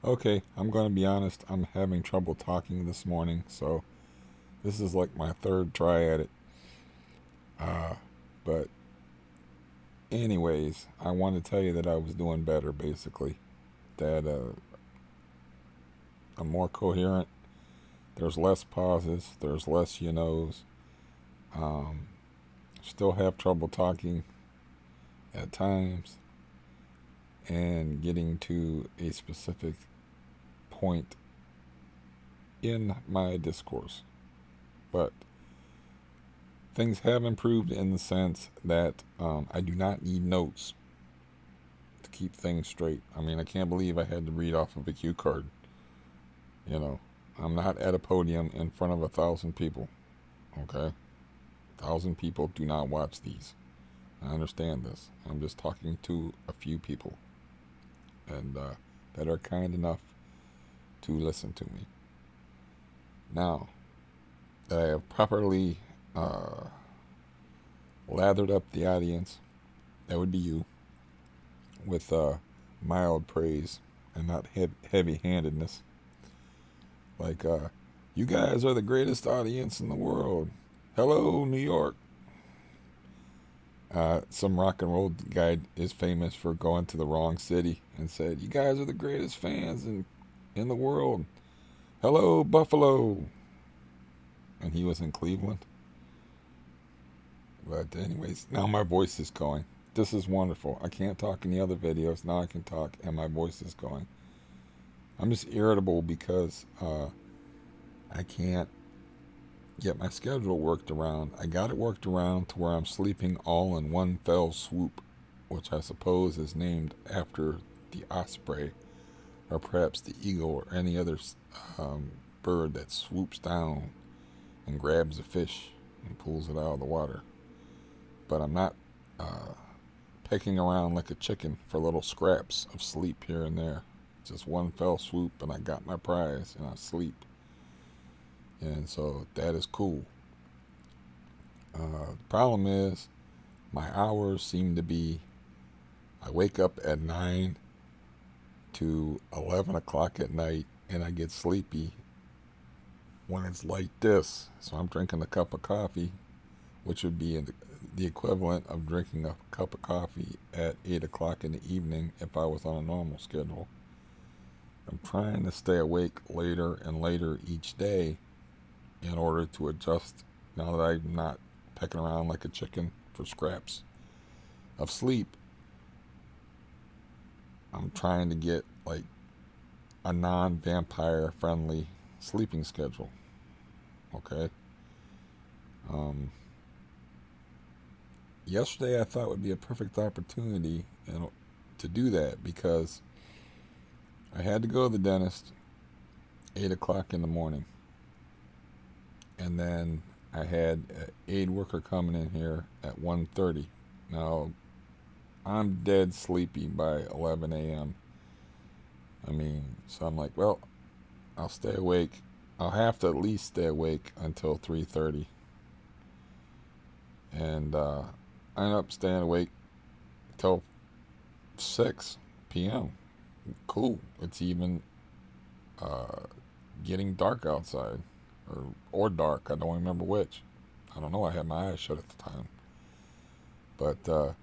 Okay, I'm going to be honest. I'm having trouble talking this morning, so this is like my third try at it. Uh, but, anyways, I want to tell you that I was doing better, basically. That I'm more coherent. There's less pauses, there's less you knows. Um, Still have trouble talking at times and getting to a specific point in my discourse. But things have improved in the sense that I do not need notes to keep things straight. I mean, I can't believe I had to read off of a cue card. You know, I'm not at a podium in front of 1,000 people. Okay, 1,000 people do not watch these. I understand this. I'm just talking to a few people, and that are kind enough to listen to me. Now that I have properly uh, lathered up the audience, that would be you, with mild praise and not heavy handedness. Like, you guys are the greatest audience in the world. Hello, New York. Some rock and roll guy is famous for going to the wrong city and said, "You guys are the greatest fans in the world. Hello, Buffalo." And he was in Cleveland. But, anyways, now my voice is going. This is wonderful. I can't talk in the other videos. Now I can talk, and my voice is going. I'm just irritable because I can't get my schedule worked around. I got it worked around to where I'm sleeping all in one fell swoop, which I suppose is named after the osprey, or perhaps the eagle, or any other um, bird that swoops down and grabs a fish and pulls it out of the water. But I'm not uh, pecking around like a chicken for little scraps of sleep here and there. Just one fell swoop, and I got my prize, and I sleep. And so that is cool. The problem is, my hours seem to be, I wake up at 9 to 11 o'clock at night, and I get sleepy when it's like this. So I'm drinking a cup of coffee, which would be the equivalent of drinking a cup of coffee at 8 o'clock in the evening if I was on a normal schedule. I'm trying to stay awake later and later each day in order to adjust now that I'm not pecking around like a chicken for scraps of sleep. I'm trying to get like a non-vampire friendly sleeping schedule. Okay. Um, Yesterday I thought would be a perfect opportunity to do that because I had to go to the dentist 8 o'clock in the morning, and then I had an aid worker coming in here at 1:30. Now I'm dead sleepy by 11 a.m. I mean, so I'm like, well, I'll stay awake. I'll have to at least stay awake until 3:30, and I end up staying awake till 6 p.m. Cool. It's even uh, getting dark outside, or dark. I don't remember which. I don't know. I had my eyes shut at the time, but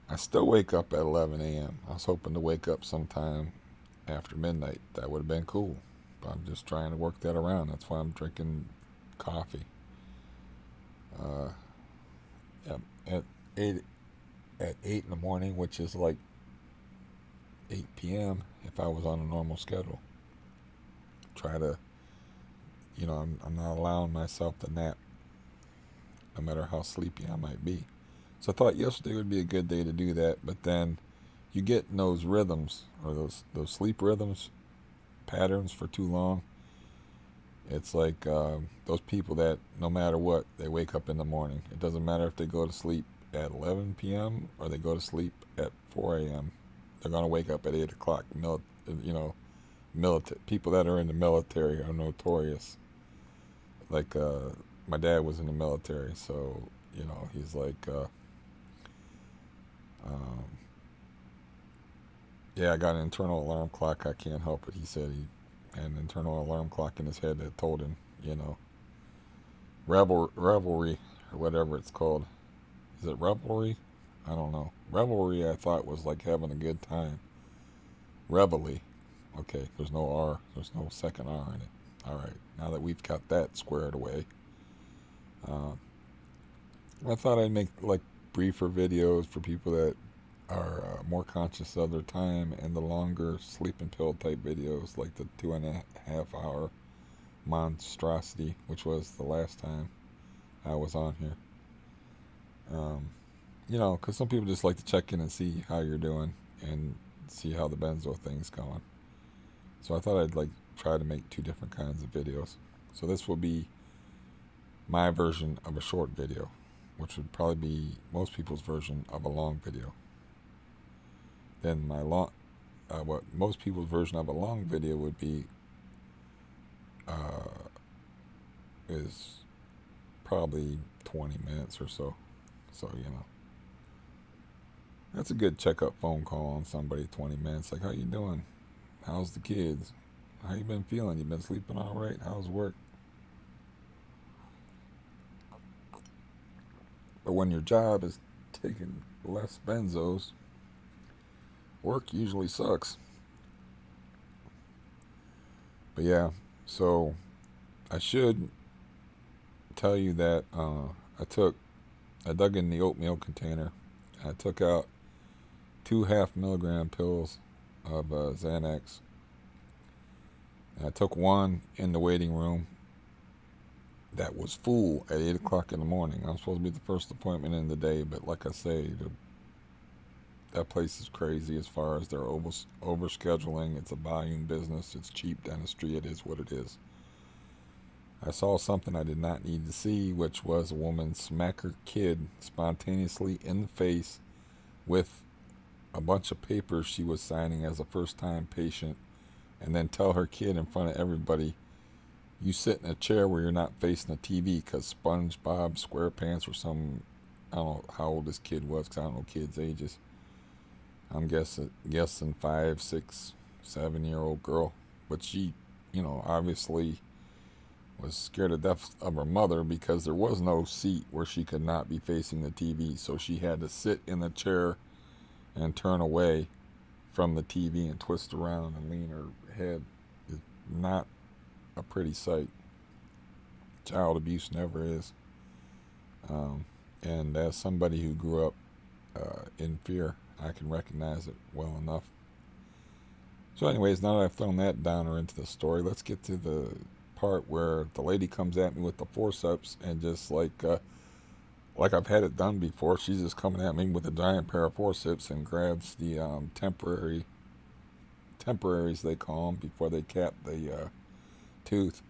I still wake up at 11 a.m. I was hoping to wake up sometime after midnight. That would have been cool. But I'm just trying to work that around. That's why I'm drinking coffee. Uh, yeah, at 8 at 8 in the morning, which is like 8 p.m. if I was on a normal schedule. Try to, I'm not allowing myself to nap, no matter how sleepy I might be. So I thought yesterday would be a good day to do that, but then you get in those rhythms, or those sleep rhythms patterns for too long. It's like those people that no matter what, they wake up in the morning. It doesn't matter if they go to sleep at 11 p.m. or they go to sleep at 4 a.m. They're going to wake up at 8 o'clock. Military people that are in the military are notorious. Like my dad was in the military, so he's like, um, Yeah, I got an internal alarm clock. I can't help it. He said he had an internal alarm clock in his head that told him, revelry, or whatever it's called. Is it revelry? I don't know. Revelry, I thought, was like having a good time. Reveille. Okay, there's no R. There's no second R in it. All right, now that we've got that squared away, uh, I thought I'd make like briefer videos for people that are more conscious of their time, and the longer sleeping pill type videos, like the 2.5 hour monstrosity, which was the last time I was on here. Um, because some people just like to check in and see how you're doing and see how the benzo thing's going. So I thought I'd like try to make two different kinds of videos. So this will be my version of a short video, which would probably be most people's version of a long video. Then what most people's version of a long video would be is probably 20 minutes or so. So that's a good checkup phone call on somebody. 20 minutes, like, how you doing? How's the kids? How you been feeling? You been sleeping all right? How's work? But when your job is taking less benzos, work usually sucks. But yeah, so I should tell you that I dug in the oatmeal container. I took out 2 half-milligram pills of Xanax. And I took one in the waiting room that was full at 8 o'clock in the morning. I'm supposed to be the first appointment in the day, but like I say, that place is crazy as far as their overscheduling. It's a volume business. It's cheap dentistry. It is what it is. I saw something I did not need to see, which was a woman smack her kid spontaneously in the face with a bunch of papers she was signing as a first-time patient, and then tell her kid in front of everybody, you sit in a chair where you're not facing a TV, because SpongeBob SquarePants or some, I don't know how old this kid was, because I don't know kids' ages. I'm guessing 5, 6, 7-year-old girl. But she, obviously was scared to death of her mother, because there was no seat where she could not be facing the TV. So she had to sit in the chair and turn away from the TV and twist around and lean her head. Is not a pretty sight. Child abuse never is. And as somebody who grew up in fear, I can recognize it well enough. So anyways, now that I've thrown that downer into the story, let's get to the part where the lady comes at me with the forceps, and just like I've had it done before, she's just coming at me with a giant pair of forceps and grabs the temporaries they call them before they cap the tooth,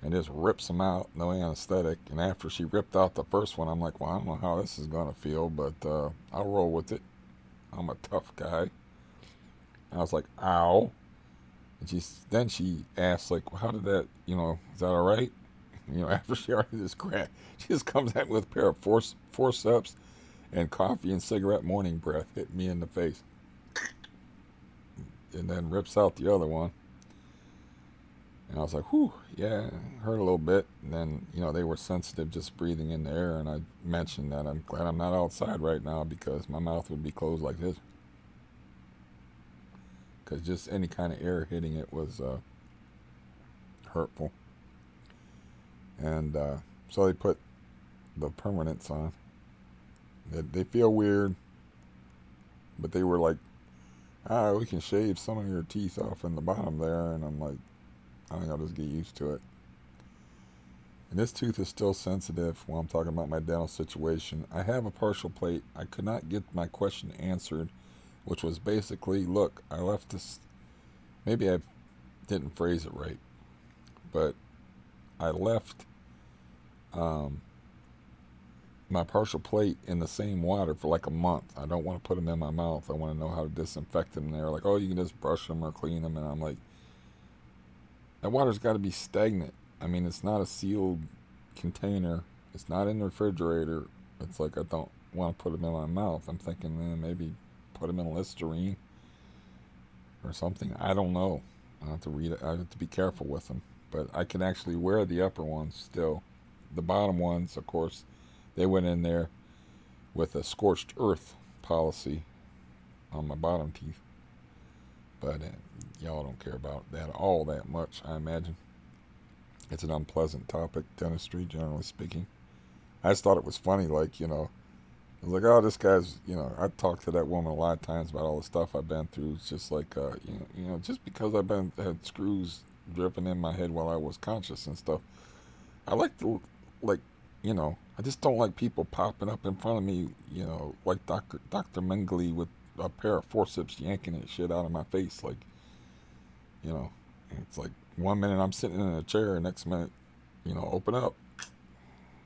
and just rips them out, no anesthetic. And after she ripped out the first one, I'm like, well, I don't know how this is going to feel, but I'll roll with it. I'm a tough guy. And I was like, ow. And then she asked, like, well, how did that, is that all right? After she already just grabbed, she just comes at me with a pair of forceps and coffee and cigarette morning breath, hit me in the face. And then rips out the other one. And I was like, whew, yeah, hurt a little bit. And then, they were sensitive just breathing in the air. And I mentioned that I'm glad I'm not outside right now, because my mouth would be closed like this. Because just any kind of air hitting it was hurtful. And so they put the permanents on. They feel weird, but they were like, we can shave some of your teeth off in the bottom there. And I'm like, I think I'll just get used to it. And this tooth is still sensitive while I'm talking about my dental situation. I have a partial plate. I could not get my question answered, which was basically, look, I left this, maybe I didn't phrase it right, but I left my partial plate in the same water for like a month. I don't want to put them in my mouth. I want to know how to disinfect them. And they're like, oh, you can just brush them or clean them. And I'm like, that water's got to be stagnant. I mean, it's not a sealed container. It's not in the refrigerator. It's like, I don't want to put them in my mouth. I'm thinking, maybe put them in Listerine. or something. I don't know. I have to read it. I have to be careful with them. But I can actually wear the upper ones still. The bottom ones, of course, they went in there with a scorched earth policy on my bottom teeth. But y'all don't care about that all that much, I imagine. It's an unpleasant topic, dentistry, generally speaking. I just thought it was funny, like, I was like, oh, this guy's, I talked to that woman a lot of times about all the stuff I've been through. It's just like, just because had screws dripping in my head while I was conscious and stuff. I like to, like, I just don't like people popping up in front of me, like Dr. Mengele with a pair of forceps yanking that shit out of my face. Like, it's like 1 minute I'm sitting in a chair, next minute, open up.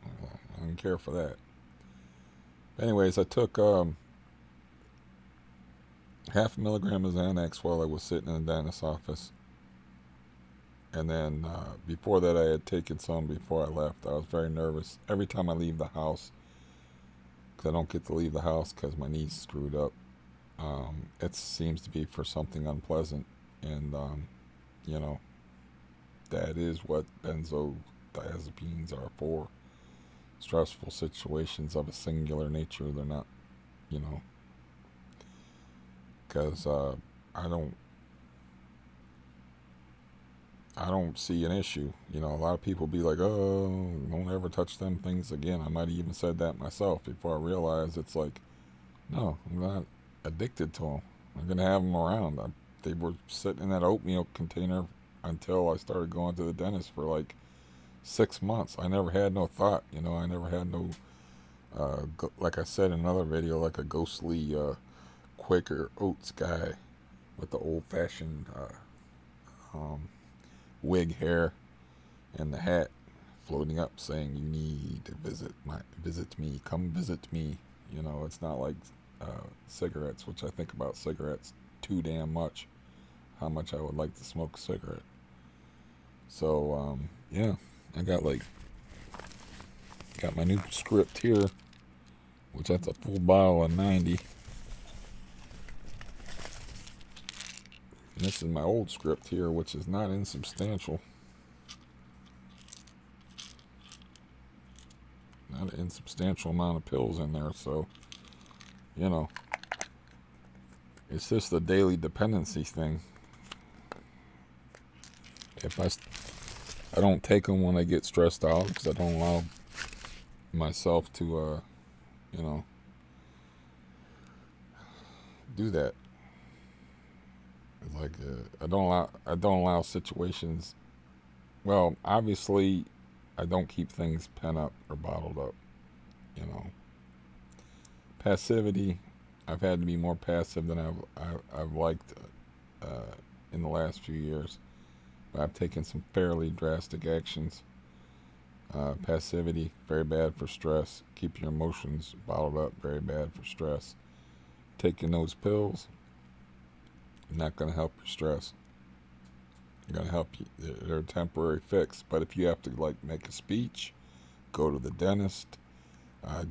I don't care for that. Anyways, I took half a milligram of Xanax while I was sitting in the dentist's office. And then before that, I had taken some before I left. I was very nervous every time I leave the house, because I don't get to leave the house because my knee's screwed up. It seems to be for something unpleasant, and that is what benzodiazepines are for. Stressful situations of a singular nature. They're not, because I don't see an issue. A lot of people be like, oh, don't ever touch them things again. I might have even said that myself before I realized it's like, no, I'm not addicted to them. I'm going to have them around. They were sitting in that oatmeal container until I started going to the dentist for like 6 months. I never had no thought, I never had no, like I said in another video, like a ghostly Quaker Oats guy with the old-fashioned wig hair and the hat floating up saying, you need to visit me, come visit me. It's not like cigarettes, which I think about cigarettes too damn much, how much I would like to smoke a cigarette. So yeah, I got my new script here, which that's a full bottle of 90. And this is my old script here, which is not insubstantial. Not an insubstantial amount of pills in there, so, it's just a daily dependency thing. If I don't take them when I get stressed out, because I don't allow myself to, do that. It's like I don't allow situations. Well, obviously, I don't keep things pent up or bottled up. Passivity. I've had to be more passive than I've liked in the last few years. But I've taken some fairly drastic actions. Passivity, very bad for stress. Keep your emotions bottled up, very bad for stress. Taking those pills, not going to help your stress. They're going to help you. They're a temporary fix. But if you have to make a speech, go to the dentist,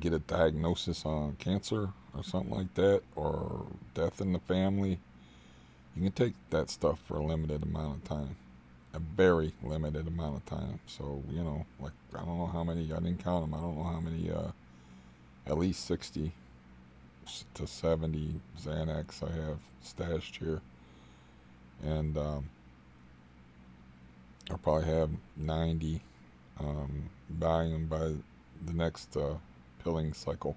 get a diagnosis on cancer or something like that, or death in the family, you can take that stuff for a limited amount of time. A very limited amount of time. So, I don't know how many, I didn't count them, I don't know how many, at least 60 to 70 Xanax I have stashed here. And I'll probably have 90 buying by the next pilling cycle.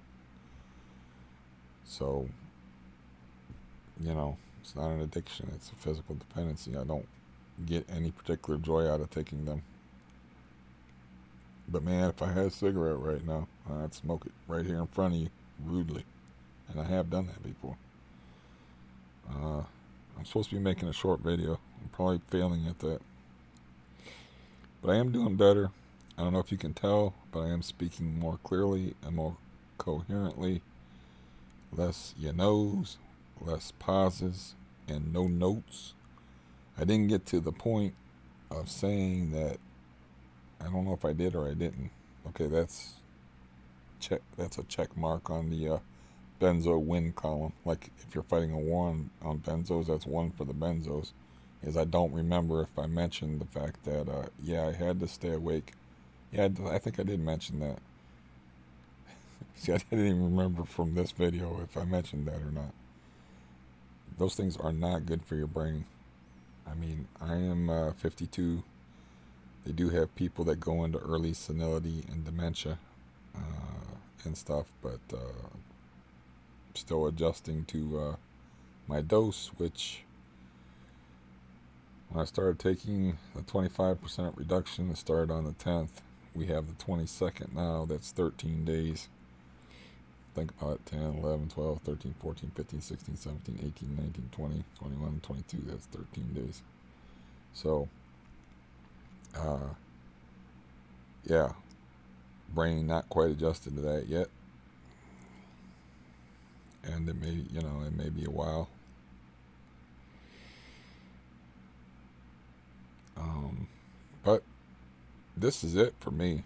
So, it's not an addiction, it's a physical dependency. I don't get any particular joy out of taking them. But man, if I had a cigarette right now, I'd smoke it right here in front of you, rudely. And I have done that before. I'm supposed to be making a short video. I'm probably failing at that. But I am doing better. I don't know if you can tell, but I am speaking more clearly and more coherently. Less knows, less pauses, and no notes. I didn't get to the point of saying that. I don't know if I did or I didn't. Okay, that's a check mark on the benzo win column. Like if you're fighting a war on benzos, that's one for the benzos. Is I don't remember if I mentioned the fact that yeah, I had to stay awake. Yeah, I think I did mention that. See, I didn't even remember from this video if I mentioned that or not. Those things are not good for your brain. I mean, I am 52. They do have people that go into early senility and dementia and stuff, but still adjusting to my dose, which when I started taking the 25% reduction, it started on the 10th. We have the 22nd now, that's 13 days. Think about it, 10, 11, 12, 13, 14, 15, 16, 17, 18, 19, 20, 21, 22, that's 13 days. So, yeah, brain not quite adjusted to that yet. And it may, it may be a while. But this is it for me.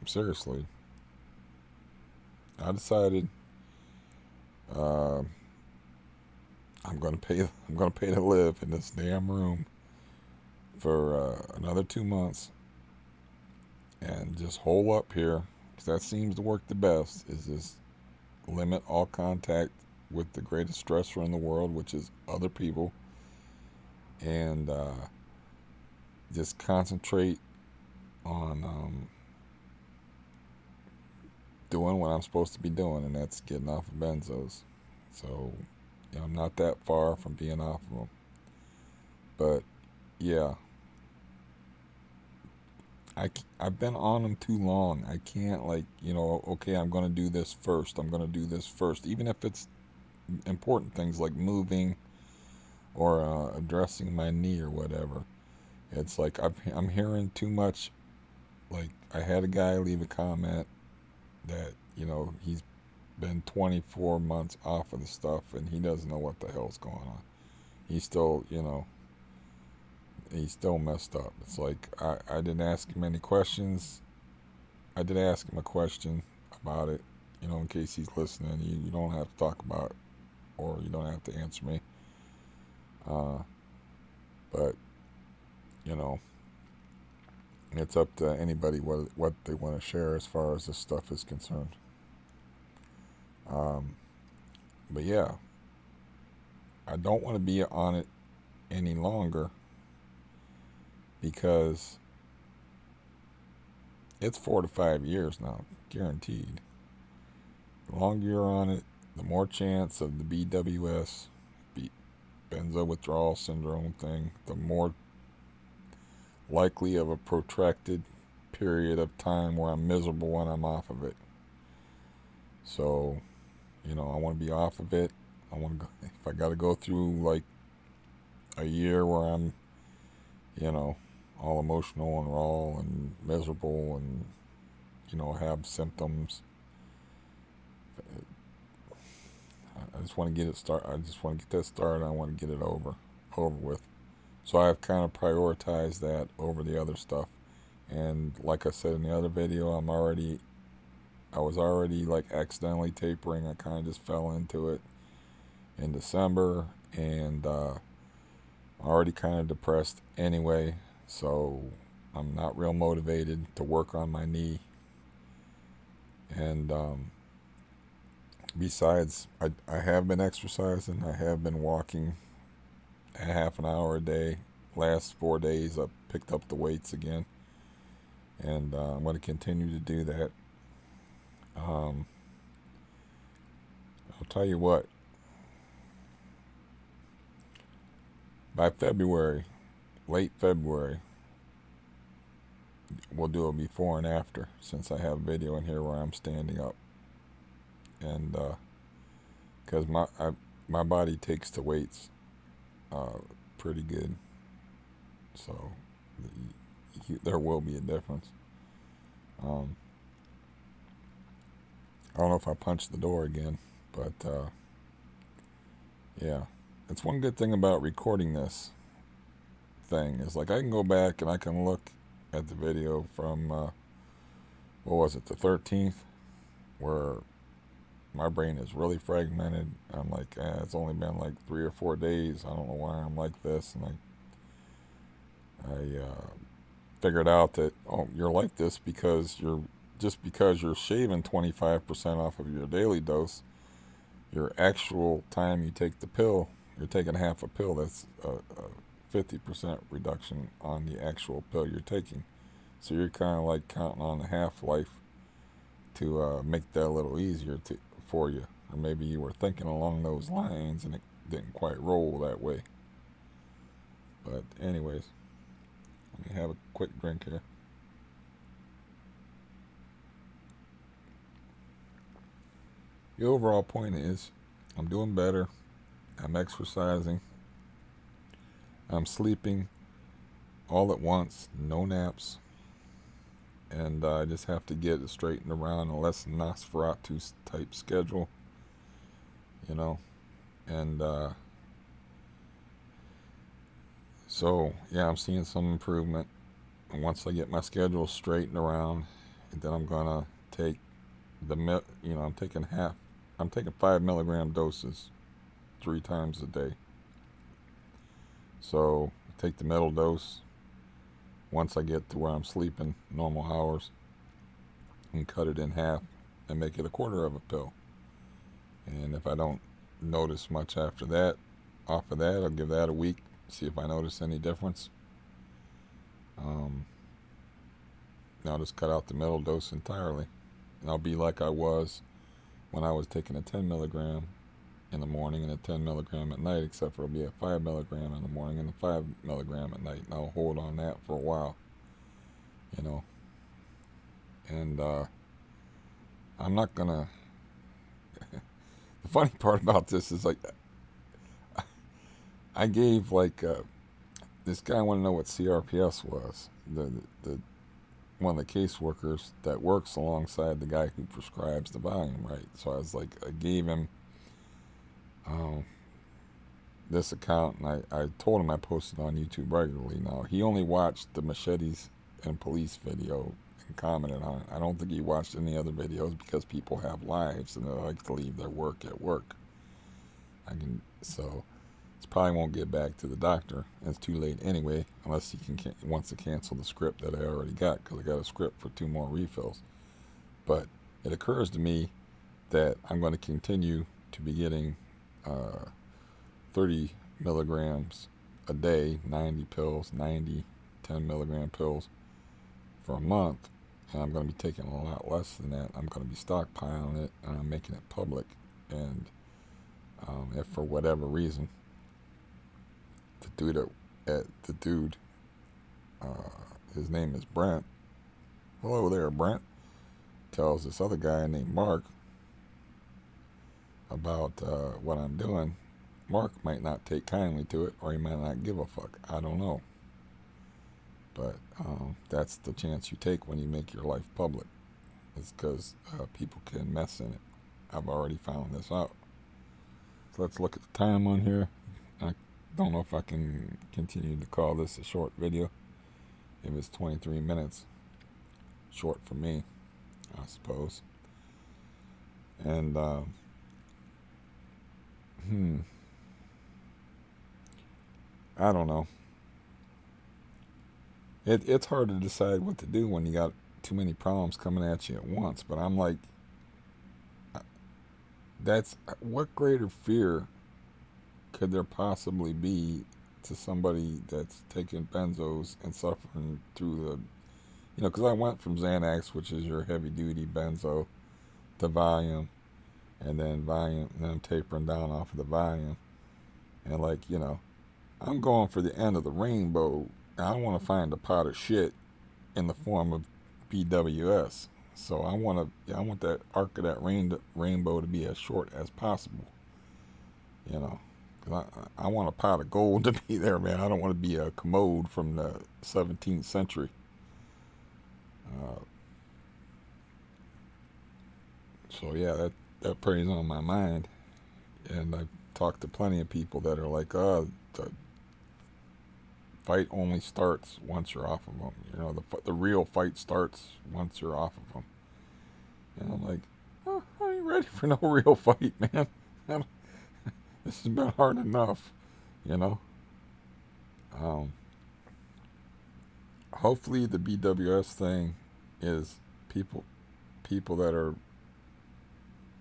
Seriously. I decided I'm gonna pay to live in this damn room for another 2 months and just hole up here, because that seems to work the best. Is just limit all contact with the greatest stressor in the world, which is other people, and just concentrate on doing what I'm supposed to be doing, and that's getting off of benzos. So, I'm not that far from being off of them. But, yeah, I've been on them too long. I can't, okay, I'm going to do this first. I'm going to do this first. Even if it's important things like moving or addressing my knee or whatever. It's like I'm hearing too much. Like, I had a guy leave a comment that, he's been 24 months off of the stuff and he doesn't know what the hell's going on. He's still, he's still messed up. It's like, I didn't ask him any questions. I did ask him a question about it, in case he's listening. You don't have to talk about it, or you don't have to answer me. But, it's up to anybody what they want to share as far as this stuff is concerned. But yeah, I don't want to be on it any longer, because it's 4 to 5 years now, guaranteed. The longer you're on it, the more chance of the BWS, benzo withdrawal syndrome thing, the more likely of a protracted period of time where I'm miserable when I'm off of it. So, I want to be off of it. I want to go, if I got to go through like a year where I'm, all emotional and raw and miserable and, have symptoms. I just want to get it started. I just want to get that started. I want to get it over with. So I've kind of prioritized that over the other stuff. And like I said in the other video, I was already like accidentally tapering. I kind of just fell into it in December, and already kind of depressed anyway. So I'm not real motivated to work on my knee. And besides, I have been exercising. I have been walking a half an hour a day. Last 4 days I picked up the weights again, and I'm going to continue to do that. I'll tell you what, by February, late February, we'll do a before and after, since I have a video in here where I'm standing up. And because my body takes to weights pretty good, so there will be a difference. I don't know if I punched the door again, but yeah, it's one good thing about recording this thing is, like, I can go back and I can look at the video from what was it, the 13th, where my brain is really fragmented. I'm like, it's only been like 3 or 4 days. I don't know why I'm like this. And I figured out that, oh, you're like this because you're shaving 25% off of your daily dose. Your actual time you take the pill, you're taking half a pill. That's a 50% reduction on the actual pill you're taking. So you're kind of like counting on the half-life to make that a little easier for you. Or maybe you were thinking along those lines and it didn't quite roll that way. But anyways, let me have a quick drink here. The overall point is, I'm doing better. I'm exercising. I'm sleeping all at once, no naps. And I just have to get it straightened around a less Nosferatu type schedule, you know. And so, yeah, I'm seeing some improvement. And once I get my schedule straightened around, and then I'm going to take I'm taking 5 milligram doses 3 times a day. So take the middle dose once I get to where I'm sleeping normal hours and cut it in half and make it a quarter of a pill. And if I don't notice much after that, off of that, I'll give that a week, see if I notice any difference. I'll just cut out the middle dose entirely. And I'll be like I was when I was taking a 10 milligram in the morning and a 10 milligram at night, except for it'll be a 5 milligram in the morning and a 5 milligram at night. And I'll hold on that for a while, you know. And I'm not gonna. The funny part about this is, like, I gave this guy wanted to know what CRPS was. The one of the caseworkers that works alongside the guy who prescribes the volume, right? So I gave him this account, and I told him I posted on YouTube regularly. Now, he only watched the machetes and police video and commented on it. I don't think he watched any other videos because people have lives and they like to leave their work at work. So this probably won't get back to the doctor. It's too late anyway, unless he wants to cancel the script that I already got, because I got a script for 2 more refills. But it occurs to me that I'm going to continue to be getting 30 milligrams a day, 90 pills, 90 10 milligram pills for a month, and I'm going to be taking a lot less than that. I'm going to be stockpiling it, and I'm making it public. And if for whatever reason the dude, his name is Brent. Hello there, Brent. Tells this other guy named Mark about what I'm doing. Mark might not take kindly to it, or he might not give a fuck. I don't know. But that's the chance you take when you make your life public. It's because people can mess in it. I've already found this out. So let's look at the time on here. I don't know if I can continue to call this a short video. It was 23 minutes. Short for me, I suppose. And I don't know. It's hard to decide what to do when you got too many problems coming at you at once. But I'm like, what greater fear could there possibly be to somebody that's taking benzos and suffering through because I went from Xanax, which is your heavy duty benzo, to Valium, and then I'm tapering down off of the Valium, and I'm going for the end of the rainbow. I want to find a pot of shit in the form of BWS. So I want that arc of that rainbow to be as short as possible. Because I want a pot of gold to be there, man. I don't want to be a commode from the 17th century. So yeah, that preys on my mind. And I've talked to plenty of people that are like, the fight only starts once you're off of them. The real fight starts once you're off of them. And I'm like, oh, I ain't ready for no real fight, man. This has been hard enough, you know. Um, Hopefully the BWS thing is people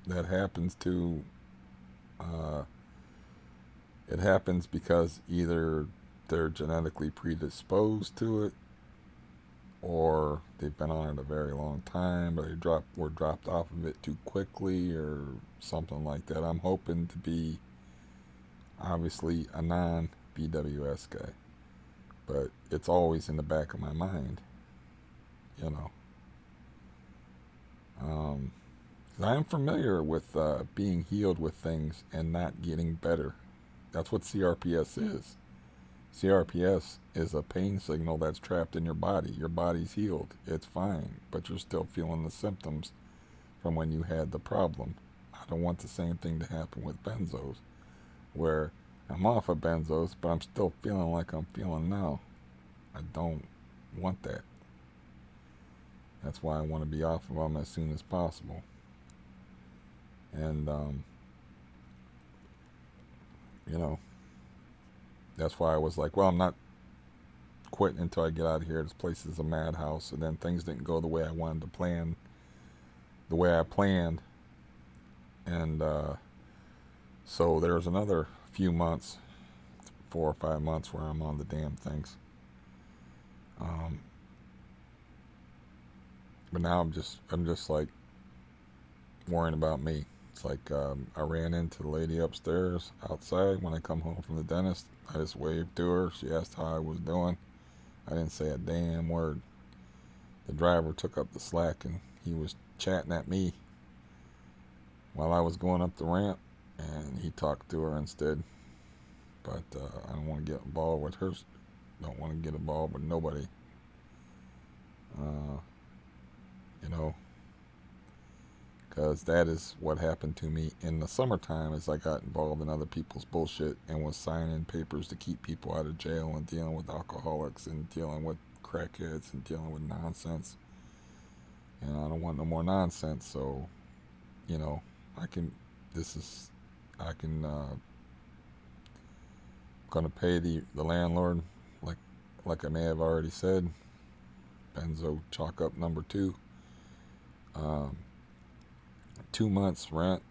that happens to uh, it happens because either they're genetically predisposed to it, or they've been on it a very long time, but were dropped off of it too quickly, or something like that. I'm hoping to be obviously a non BWS guy, but it's always in the back of my mind, you know. 'Cause I am familiar with being healed with things and not getting better. That's what CRPS is. CRPS is a pain signal that's trapped in your body. Your body's healed. It's fine, but you're still feeling the symptoms from when you had the problem. I don't want the same thing to happen with benzos, where I'm off of benzos, but I'm still feeling like I'm feeling now. I don't want that. That's why I want to be off of them as soon as possible. And, you know, that's why I was like, well, I'm not quitting until I get out of here. This place is a madhouse. And then things didn't go the way I wanted to plan, the way I planned. And so there's another few months, 4 or 5 months, where I'm on the damn things. But now I'm just like worrying about me. It's like I ran into the lady upstairs outside when I come home from the dentist. I just waved to her. She asked how I was doing. I didn't say a damn word. The driver took up the slack, and he was chatting at me while I was going up the ramp, and he talked to her instead. But I don't want to get involved with her. Don't want to get involved with nobody. You know, because that is what happened to me in the summertime. Is I got involved in other people's bullshit and was signing papers to keep people out of jail and dealing with alcoholics and dealing with crackheads and dealing with nonsense. And I don't want no more nonsense. So, you know, I can gonna pay the landlord, like I may have already said. Benzo chalk up number 2. 2 months rent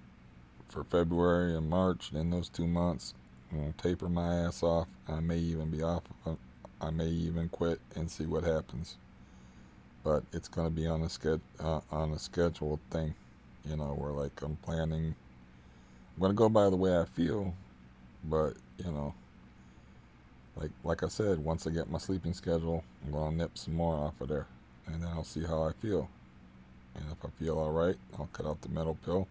for February and March, and in those 2 months I'm gonna taper my ass off. I may even be off of it. I may even quit and see what happens. But it's gonna be on a scheduled thing, you know, where like I'm planning. I'm gonna go by the way I feel, but you know, like I said, once I get my sleeping schedule, I'm gonna nip some more off of there, and then I'll see how I feel. And if I feel all right, I'll cut out the metal pill,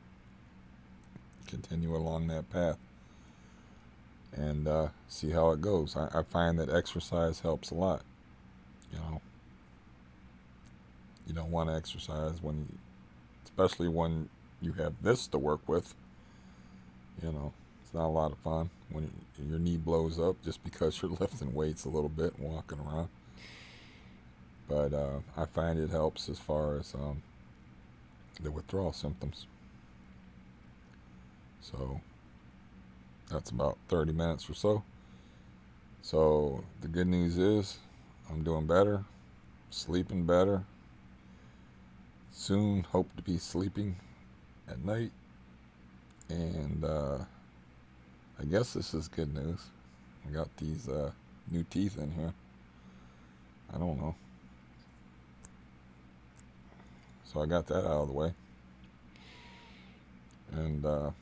continue along that path, and see how it goes. I find that exercise helps a lot. You know, you don't want to exercise especially when you have this to work with. You know, it's not a lot of fun when your knee blows up just because you're lifting weights a little bit and walking around. But I find it helps as far as the withdrawal symptoms. So that's about 30 minutes or so. So the good news is I'm doing better, sleeping better. Soon hope to be sleeping at night. And I guess this is good news. I got these new teeth in here. I don't know. So I got that out of the way. And I'll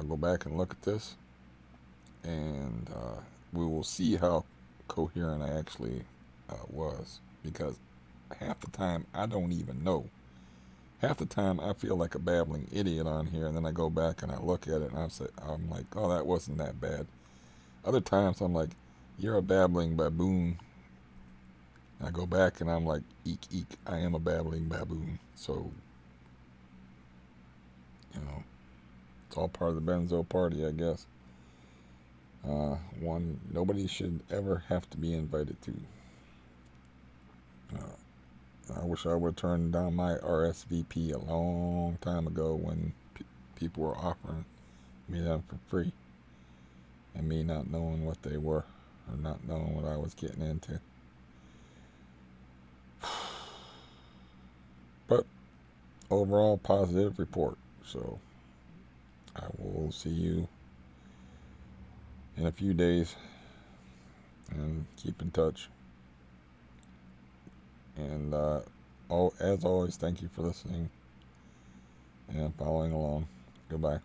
go back and look at this. And we will see how coherent I actually was. Because half the time I don't even know. Half the time I feel like a babbling idiot on here, and then I go back and I look at it and I'm like, oh, that wasn't that bad. Other times I'm like, you're a babbling baboon. And I go back and I'm like, eek, eek, I am a babbling baboon. So, you know, it's all part of the Benzo party, I guess. One nobody should ever have to be invited to. I wish I would have turned down my RSVP a long time ago when people were offering me them for free, and me not knowing what they were, or not knowing what I was getting into. But overall, positive report. So I will see you in a few days, and keep in touch. And as always, thank you for listening and following along. Goodbye.